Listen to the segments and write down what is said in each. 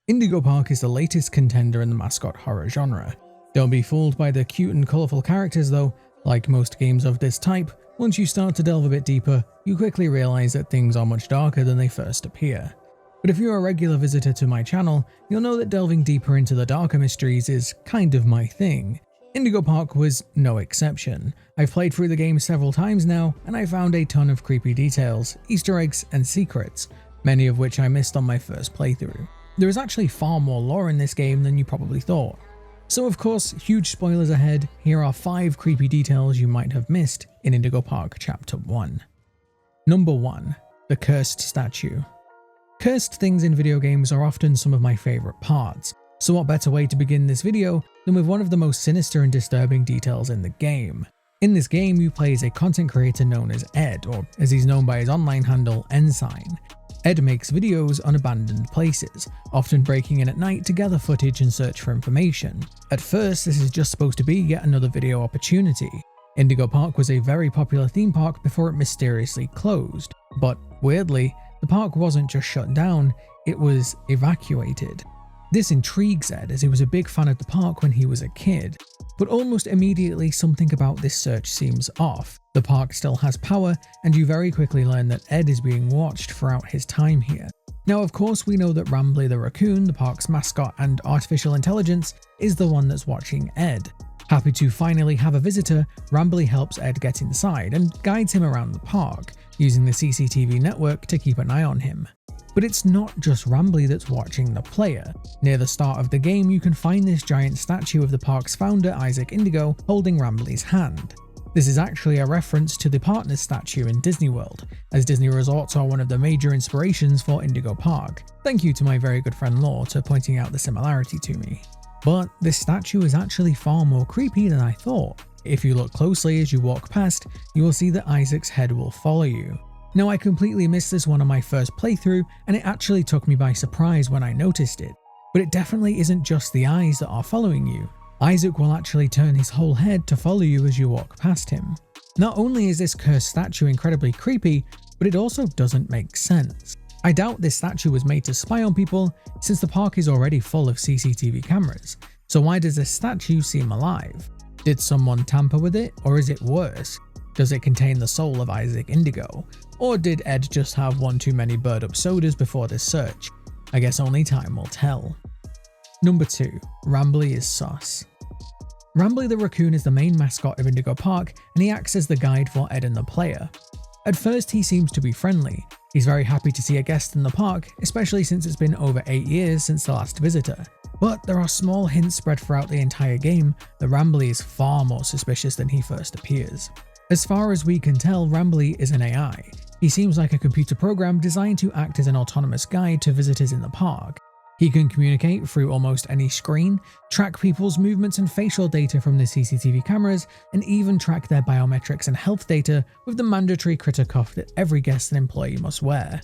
Indigo Park is the latest contender in the mascot horror genre. Don't be fooled by the cute and colourful characters though. Like most games of this type, once you start to delve a bit deeper, you quickly realise that things are much darker than they first appear. But if you're a regular visitor to my channel, you'll know that delving deeper into the darker mysteries is kind of my thing. Indigo Park was no exception. I've played through the game several times now, and I found a ton of creepy details, Easter eggs, and secrets, many of which I missed on my first playthrough. There is actually far more lore in this game than you probably thought. So of course, huge spoilers ahead, here are 5 creepy details you might have missed in Indigo Park Chapter 1. Number 1. The Cursed Statue. Cursed things in video games are often some of my favourite parts, so what better way to begin this video than with one of the most sinister and disturbing details in the game. In this game, you play as a content creator known as Ed, or as he's known by his online handle, Ensign. Ed makes videos on abandoned places, often breaking in at night to gather footage and search for information. At first, this is just supposed to be yet another video opportunity. Indigo Park was a very popular theme park before it mysteriously closed, but weirdly, the park wasn't just shut down, it was evacuated. This intrigues Ed as he was a big fan of the park when he was a kid, but almost immediately something about this search seems off. The park still has power, and you very quickly learn that Ed is being watched throughout his time here. Now of course we know that Rambley the raccoon, the park's mascot and artificial intelligence, is the one that's watching Ed. Happy to finally have a visitor, Rambley helps Ed get inside and guides him around the park, using the CCTV network to keep an eye on him. But it's not just Rambley that's watching the player. Near the start of the game, you can find this giant statue of the park's founder, Isaac Indigo, holding Rambley's hand. This is actually a reference to the Partners statue in Disney World, as Disney resorts are one of the major inspirations for Indigo Park. Thank you to my very good friend Law for pointing out the similarity to me. But this statue is actually far more creepy than I thought. If you look closely as you walk past, you will see that Isaac's head will follow you. Now I completely missed this one on my first playthrough, and it actually took me by surprise when I noticed it. But it definitely isn't just the eyes that are following you. Isaac will actually turn his whole head to follow you as you walk past him. Not only is this cursed statue incredibly creepy, but it also doesn't make sense. I doubt this statue was made to spy on people, since the park is already full of CCTV cameras. So why does this statue seem alive? Did someone tamper with it, or is it worse? Does it contain the soul of Isaac Indigo? Or did Ed just have one too many Bird Up sodas before this search? I guess only time will tell. Number 2. Rambley is sus. Rambley the raccoon is the main mascot of Indigo Park, and he acts as the guide for Ed and the player. At first he seems to be friendly. He's very happy to see a guest in the park, especially since it's been over 8 years since the last visitor. But there are small hints spread throughout the entire game that Rambley is far more suspicious than he first appears. As far as we can tell, Rambley is an AI. He seems like a computer program designed to act as an autonomous guide to visitors in the park. He can communicate through almost any screen, track people's movements and facial data from the CCTV cameras, and even track their biometrics and health data with the mandatory critter cuff that every guest and employee must wear.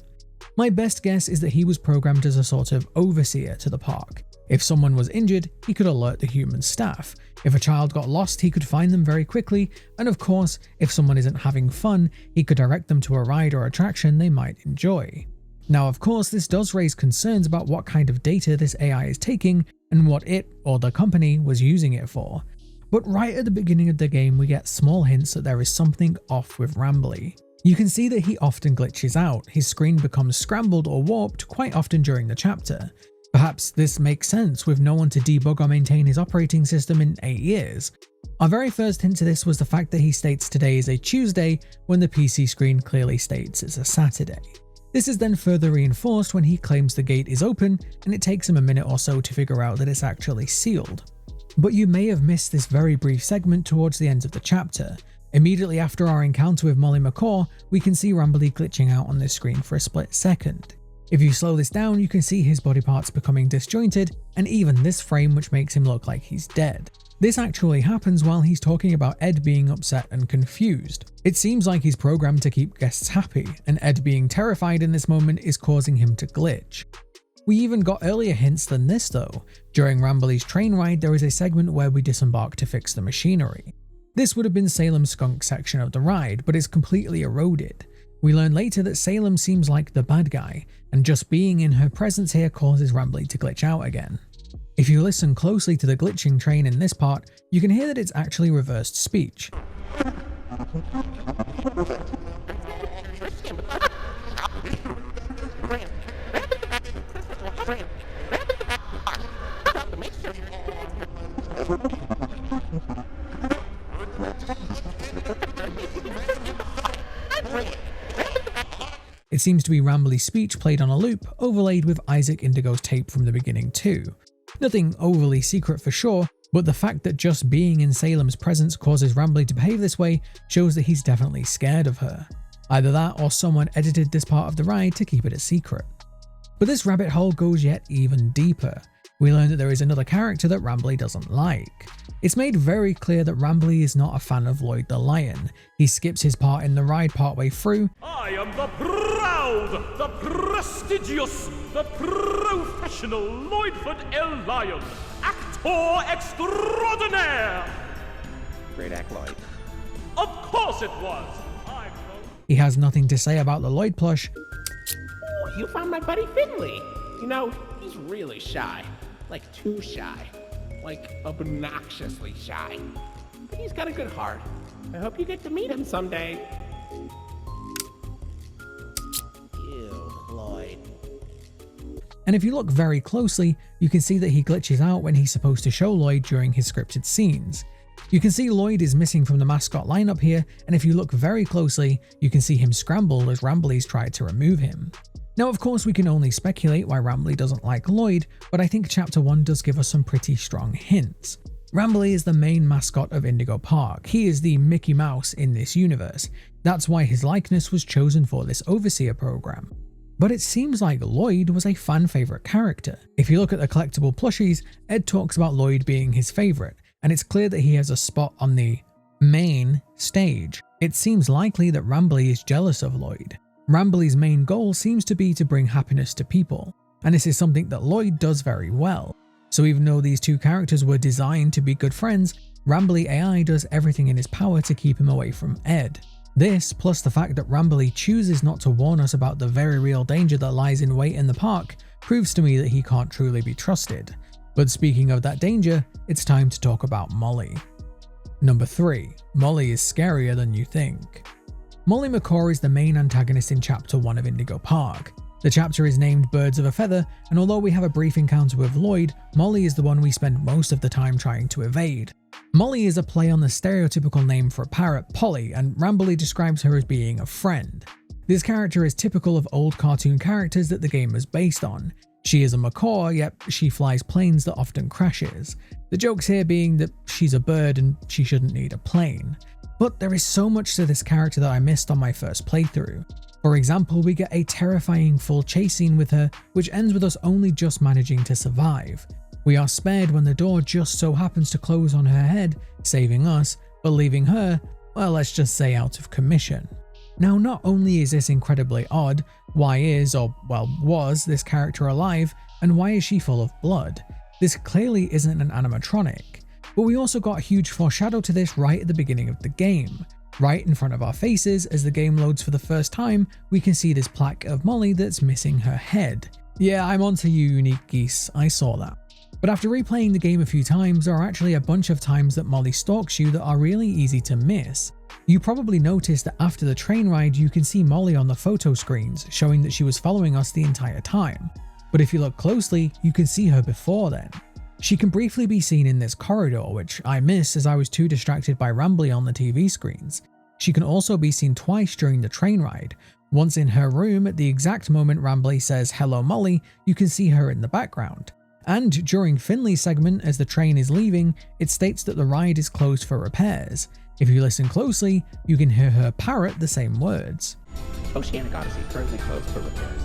My best guess is that he was programmed as a sort of overseer to the park. If someone was injured, he could alert the human staff. If a child got lost, he could find them very quickly, and of course, if someone isn't having fun, he could direct them to a ride or attraction they might enjoy. Now of course, this does raise concerns about what kind of data this AI is taking and what it, or the company, was using it for. But right at the beginning of the game, we get small hints that there is something off with Rambley. You can see that he often glitches out, his screen becomes scrambled or warped quite often during the chapter. Perhaps this makes sense with no one to debug or maintain his operating system in 8 years. Our very first hint to this was the fact that he states today is a Tuesday when the PC screen clearly states it's a Saturday. This is then further reinforced when he claims the gate is open, and it takes him a minute or so to figure out that it's actually sealed. But you may have missed this very brief segment towards the end of the chapter. Immediately after our encounter with Molly Macaw, we can see Rambley glitching out on the screen for a split second. If you slow this down, you can see his body parts becoming disjointed, and even this frame, which makes him look like he's dead. This actually happens while he's talking about Ed being upset and confused. It seems like he's programmed to keep guests happy, and Ed being terrified in this moment is causing him to glitch. We even got earlier hints than this though. During Rambley's train ride, there is a segment where we disembark to fix the machinery. This would have been Salem's skunk section of the ride, but it's completely eroded. We learn later that Salem seems like the bad guy, and just being in her presence here causes Rambley to glitch out again. If you listen closely to the glitching train in this part, you can hear that it's actually reversed speech. It seems to be Rambley's speech played on a loop, overlaid with Isaac Indigo's tape from the beginning too. Nothing overly secret for sure, but the fact that just being in Salem's presence causes Rambley to behave this way shows that he's definitely scared of her. Either that or someone edited this part of the ride to keep it a secret. But this rabbit hole goes yet even deeper. We learn that there is another character that Rambley doesn't like. It's made very clear that Rambley is not a fan of Lloyd the Lion. He skips his part in the ride partway through. I am the proud, the prestigious, the professional Lloydford L. Lion, actor extraordinaire. Great act, Lloyd. Of course it was. He has nothing to say about the Lloyd plush. Oh, you found my buddy Finley. You know, he's really shy. Like too shy. Like obnoxiously shy. But he's got a good heart. I hope you get to meet him someday. Ew, Lloyd. And if you look very closely, you can see that he glitches out when he's supposed to show Lloyd during his scripted scenes. You can see Lloyd is missing from the mascot lineup here, and if you look very closely, you can see him scrambled as Rambley's tried to remove him. Now of course we can only speculate why Rambley doesn't like Lloyd, but I think Chapter 1 does give us some pretty strong hints. Rambley is the main mascot of Indigo Park. He is the Mickey Mouse in this universe. That's why his likeness was chosen for this Overseer program. But it seems like Lloyd was a fan favorite character. If you look at the collectible plushies, Ed talks about Lloyd being his favorite, and it's clear that he has a spot on the main stage. It seems likely that Rambley is jealous of Lloyd. Rambley's main goal seems to be to bring happiness to people, and this is something that Lloyd does very well. So even though these two characters were designed to be good friends, Rambley AI does everything in his power to keep him away from Ed. This, plus the fact that Rambley chooses not to warn us about the very real danger that lies in wait in the park, proves to me that he can't truly be trusted. But speaking of that danger, it's time to talk about Molly. Number 3. Molly is scarier than you think. Molly Macaw is the main antagonist in Chapter 1 of Indigo Park. The chapter is named Birds of a Feather, and although we have a brief encounter with Lloyd, Molly is the one we spend most of the time trying to evade. Molly is a play on the stereotypical name for a parrot, Polly, and Rambley describes her as being a friend. This character is typical of old cartoon characters that the game is based on. She is a macaw, yet she flies planes that often crashes. The jokes here being that she's a bird and she shouldn't need a plane. But there is so much to this character that I missed on my first playthrough. For example, we get a terrifying full chase scene with her, which ends with us only just managing to survive. We are spared when the door just so happens to close on her head, saving us, but leaving her, well, let's just say out of commission. Now, not only is this incredibly odd, why is, or well, was this character alive, and why is she full of blood? This clearly isn't an animatronic. But we also got a huge foreshadow to this right at the beginning of the game. Right in front of our faces, as the game loads for the first time, we can see this plaque of Molly that's missing her head. Yeah, I'm onto you, unique geese, I saw that. But after replaying the game a few times, there are actually a bunch of times that Molly stalks you that are really easy to miss. You probably noticed that after the train ride you can see Molly on the photo screens, showing that she was following us the entire time. But if you look closely, you can see her before then. She can briefly be seen in this corridor, which I miss as I was too distracted by Rambley on the TV screens. She can also be seen twice during the train ride. Once in her room at the exact moment Rambley says "Hello Molly," you can see her in the background. And during Finley's segment as the train is leaving, it states that the ride is closed for repairs. If you listen closely, you can hear her parrot the same words. Oceanic Odyssey currently closed for repairs.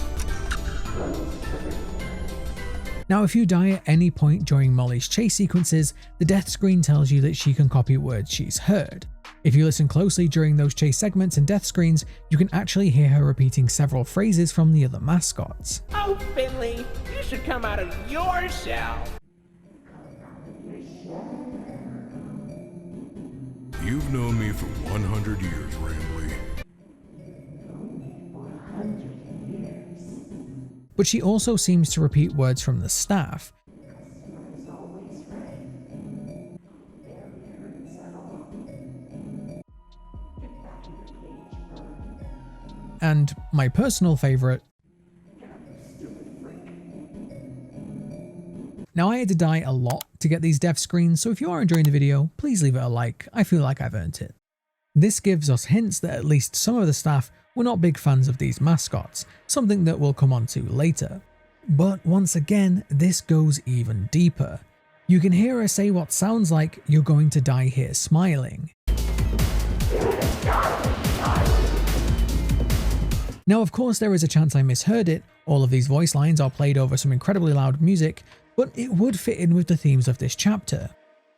Now, if you die at any point during Molly's chase sequences, the death screen tells you that she can copy words she's heard. If you listen closely during those chase segments and death screens, you can actually hear her repeating several phrases from the other mascots. Oh, Finley, you should come out of your shell. You've known me for 100 years, Rambley. but she also seems to repeat words from the staff. And my personal favorite. Now, I had to die a lot to get these death screens, so if you are enjoying the video, please leave it a like. I feel like I've earned it. This gives us hints that at least some of the staff were not big fans of these mascots, something that we'll come on to later. But once again, this goes even deeper. You can hear her say what sounds like "you're going to die here smiling." Now, of course, there is a chance I misheard it. All of these voice lines are played over some incredibly loud music, but it would fit in with the themes of this chapter.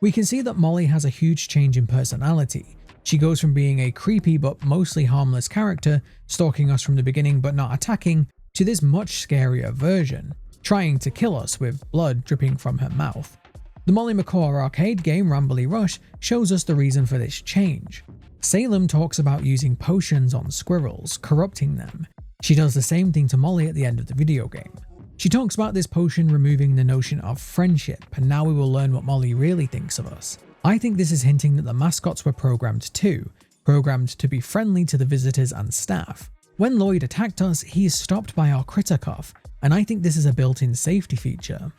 We can see that Molly has a huge change in personality. She goes from being a creepy but mostly harmless character, stalking us from the beginning but not attacking, to this much scarier version, trying to kill us with blood dripping from her mouth. The Molly Macaw arcade game Rambley Rush shows us the reason for this change. Salem talks about using potions on squirrels, corrupting them. She does the same thing to Molly at the end of the video game. She talks about this potion removing the notion of friendship, and now we will learn what Molly really thinks of us. I think this is hinting that the mascots were programmed too, programmed to be friendly to the visitors and staff. When Lloyd attacked us, he is stopped by our critter cough, and I think this is a built-in safety feature.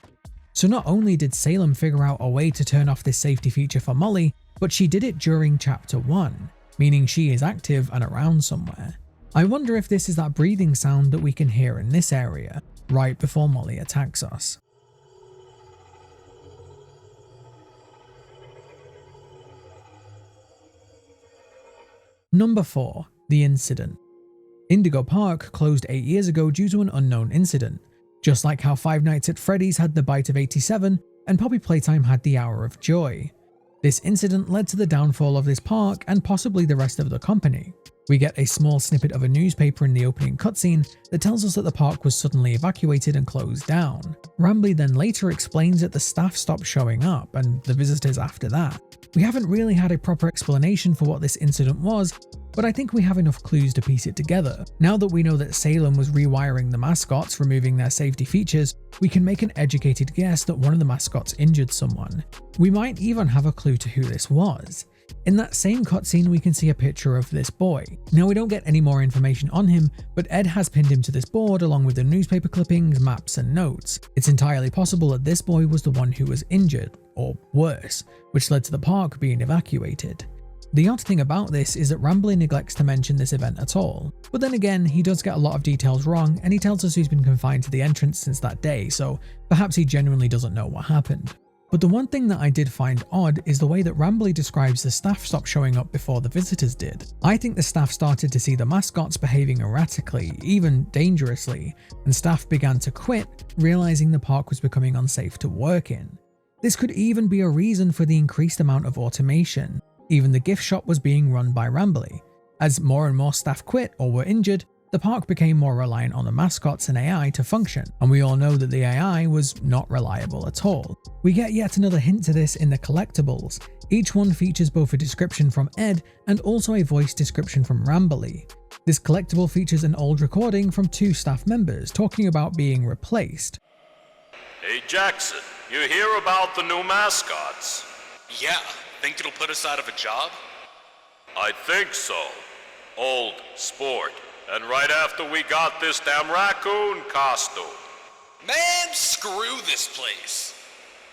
So not only did Salem figure out a way to turn off this safety feature for Molly, but she did it during chapter 1, meaning she is active and around somewhere. I wonder if this is that breathing sound that we can hear in this area, right before Molly attacks us. Number 4. The Incident. Indigo Park closed 8 years ago due to an unknown incident, just like how Five Nights at Freddy's had the Bite of 87 and Poppy Playtime had the Hour of Joy. This incident led to the downfall of this park and possibly the rest of the company. We get a small snippet of a newspaper in the opening cutscene that tells us that the park was suddenly evacuated and closed down. Rambley then later explains that the staff stopped showing up, and the visitors after that. We haven't really had a proper explanation for what this incident was, but I think we have enough clues to piece it together. Now that we know that Salem was rewiring the mascots, removing their safety features, we can make an educated guess that one of the mascots injured someone. We might even have a clue to who this was. In that same cutscene, we can see a picture of this boy. Now, we don't get any more information on him, but Ed has pinned him to this board along with the newspaper clippings, maps, and notes. It's entirely possible that this boy was the one who was injured, or worse, which led to the park being evacuated. The odd thing about this is that Rambley neglects to mention this event at all, but then again, he does get a lot of details wrong, and he tells us he's been confined to the entrance since that day, so perhaps he genuinely doesn't know what happened. But the one thing that I did find odd is the way that Rambley describes the staff stopped showing up before the visitors did. I think the staff started to see the mascots behaving erratically, even dangerously, and staff began to quit, realizing the park was becoming unsafe to work in. This could even be a reason for the increased amount of automation. Even the gift shop was being run by Rambley. As more and more staff quit or were injured, the park became more reliant on the mascots and AI to function, and we all know that the AI was not reliable at all. We get yet another hint to this in the collectibles. Each one features both a description from Ed and also a voice description from Rambley. This collectible features an old recording from 2 staff members talking about being replaced. Hey Jackson, you hear about the new mascots? Yeah, think it'll put us out of a job? I think so. Old sport. And right after we got this damn raccoon costume. Man, screw this place.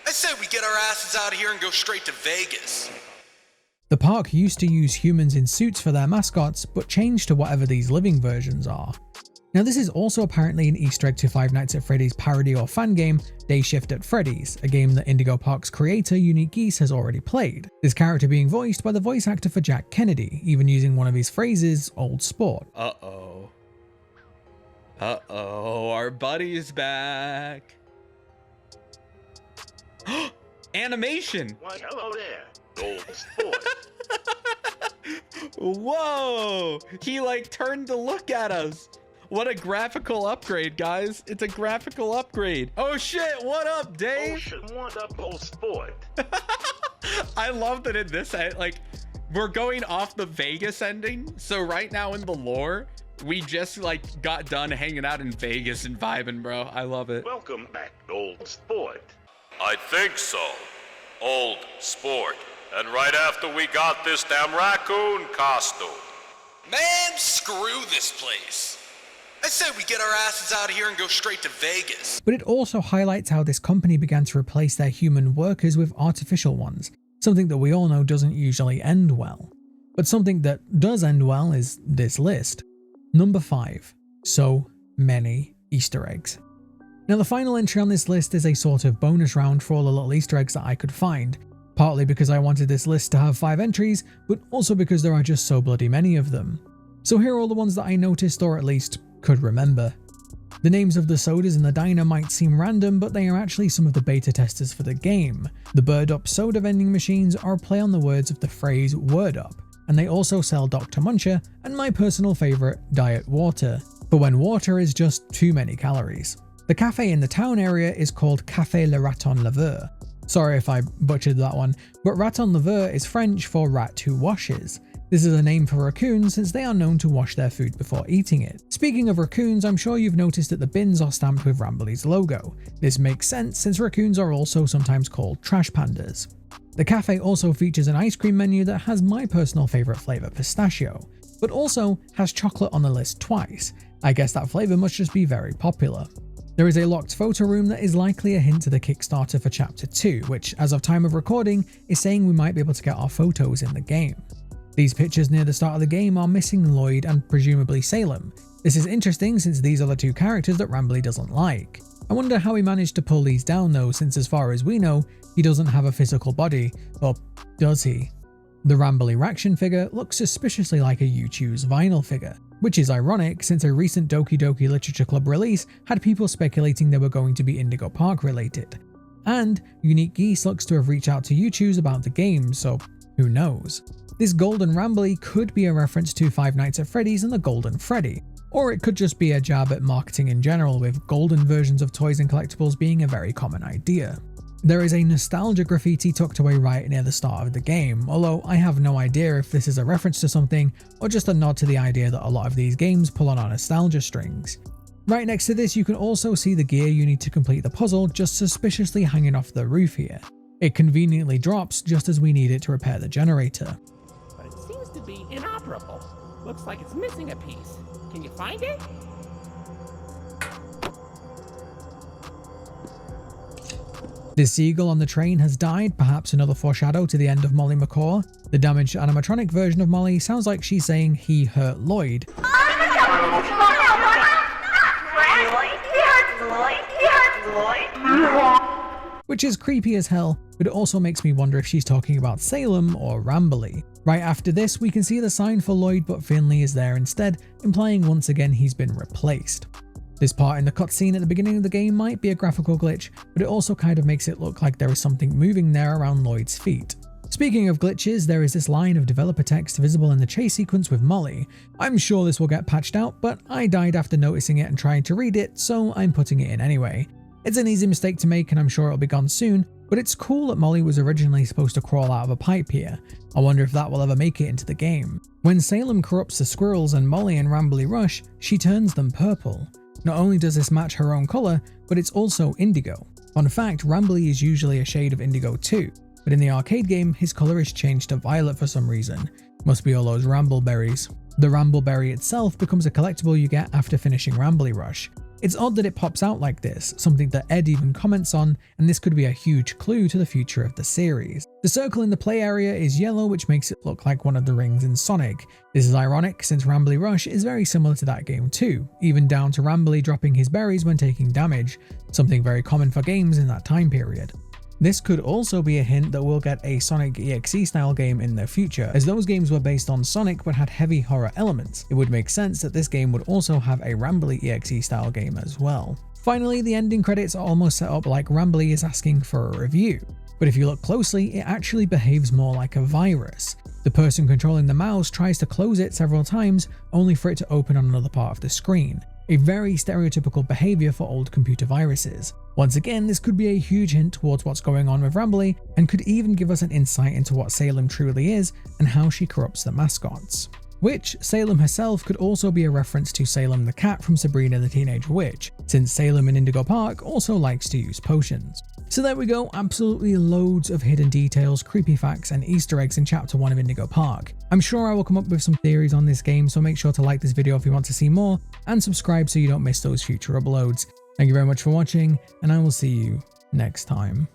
I say we get our asses out of here and go straight to Vegas. The park used to use humans in suits for their mascots, but changed to whatever these living versions are. Now, this is also apparently an Easter egg to Five Nights at Freddy's parody or fan game, Day Shift at Freddy's, a game that Indigo Park's creator, Unique Geese, has already played. This character being voiced by the voice actor for Jack Kennedy, even using one of his phrases, old sport. Uh-oh, our buddy's back. Animation! Why, hello there, old sport. Whoa! He like turned to look at us. What a graphical upgrade, guys. It's a graphical upgrade. Oh shit, what up, Dave? Oh shit, what up, old sport? I love that in this, like, we're going off the Vegas ending. So right now in the lore, We just like got done hanging out in Vegas and vibing, bro. I love it. Welcome back, old sport. I think so, old sport. And right after we got this damn raccoon costume. Man, screw this place. I say we get our asses out of here and go straight to Vegas. But it also highlights how this company began to replace their human workers with artificial ones, something that we all know doesn't usually end well. But something that does end well is this list. Number 5. So many Easter eggs. Now the final entry on this list is a sort of bonus round for all the little Easter eggs that I could find, partly because I wanted this list to have 5 entries, but also because there are just so bloody many of them. So here are all the ones that I noticed, or at least could remember. The names of the sodas in the diner might seem random, but they are actually some of the beta testers for the game. The Bird Up soda vending machines are a play on the words of the phrase word up, and they also sell Dr. Muncher and my personal favourite, Diet Water, for when water is just too many calories. The cafe in the town area is called Café Le Raton Laveur. Sorry if I butchered that one, but Raton Laveur is French for rat who washes. This is a name for raccoons since they are known to wash their food before eating it. Speaking of raccoons, I'm sure you've noticed that the bins are stamped with Rambley's logo. This makes sense since raccoons are also sometimes called trash pandas. The cafe also features an ice cream menu that has my personal favourite flavour, pistachio, but also has chocolate on the list twice. I guess that flavour must just be very popular. There is a locked photo room that is likely a hint to the Kickstarter for Chapter 2, which, as of time of recording, is saying we might be able to get our photos in the game. These pictures near the start of the game are missing Lloyd and presumably Salem. This is interesting since these are the 2 characters that Rambley doesn't like. I wonder how he managed to pull these down though, since as far as we know, he doesn't have a physical body, or does he? The Rambley Raction figure looks suspiciously like a U-Choose vinyl figure, which is ironic since a recent Doki Doki Literature Club release had people speculating they were going to be Indigo Park related. And Unique Geese looks to have reached out to U-Choose about the game, so who knows? This Golden Rambley could be a reference to Five Nights at Freddy's and the Golden Freddy, or it could just be a jab at marketing in general, with golden versions of toys and collectibles being a very common idea. There is a nostalgia graffiti tucked away right near the start of the game, although I have no idea if this is a reference to something or just a nod to the idea that a lot of these games pull on our nostalgia strings. Right next to this you can also see the gear you need to complete the puzzle just suspiciously hanging off the roof here. It conveniently drops just as we need it to repair the generator. But it seems to be inoperable. Looks like it's missing a piece. Can you find it? This seagull on the train has died, perhaps another foreshadow to the end of Molly Macaw. The damaged animatronic version of Molly sounds like she's saying he hurt Lloyd. Which is creepy as hell, but it also makes me wonder if she's talking about Salem or Rambley. Right after this, we can see the sign for Lloyd, but Finley is there instead, implying once again he's been replaced. This part in the cutscene at the beginning of the game might be a graphical glitch, but it also kind of makes it look like there is something moving there around Lloyd's feet. Speaking of glitches, there is this line of developer text visible in the chase sequence with Molly. I'm sure this will get patched out, but I died after noticing it and trying to read it, so I'm putting it in anyway. It's an easy mistake to make and I'm sure it'll be gone soon, but it's cool that Molly was originally supposed to crawl out of a pipe here. I wonder if that will ever make it into the game. When Salem corrupts the squirrels and Molly and Rambley rush, she turns them purple. Not only does this match her own colour, but it's also indigo. Fun fact, Rambley is usually a shade of indigo too, but in the arcade game, his colour is changed to violet for some reason. Must be all those Rambleberries. The Rambleberry itself becomes a collectible you get after finishing Rambley Rush. It's odd that it pops out like this, something that Ed even comments on, and this could be a huge clue to the future of the series. The circle in the play area is yellow, which makes it look like one of the rings in Sonic. This is ironic since Rambley Rush is very similar to that game too, even down to Rambley dropping his berries when taking damage, something very common for games in that time period. This could also be a hint that we'll get a Sonic EXE style game in the future, as those games were based on Sonic but had heavy horror elements. It would make sense that this game would also have a Rambley EXE style game as well. Finally, the ending credits are almost set up like Rambley is asking for a review, but if you look closely, it actually behaves more like a virus. The person controlling the mouse tries to close it several times, only for it to open on another part of the screen. A very stereotypical behavior for old computer viruses. Once again, this could be a huge hint towards what's going on with Rambley, and could even give us an insight into what Salem truly is and how she corrupts the mascots. which Salem herself could also be a reference to Salem the cat from Sabrina the Teenage Witch, since Salem in Indigo Park also likes to use potions. So there we go, absolutely loads of hidden details, creepy facts, and Easter eggs in Chapter 1 of Indigo Park. I'm sure I will come up with some theories on this game, so make sure to like this video if you want to see more, and subscribe so you don't miss those future uploads. Thank you very much for watching, and I will see you next time.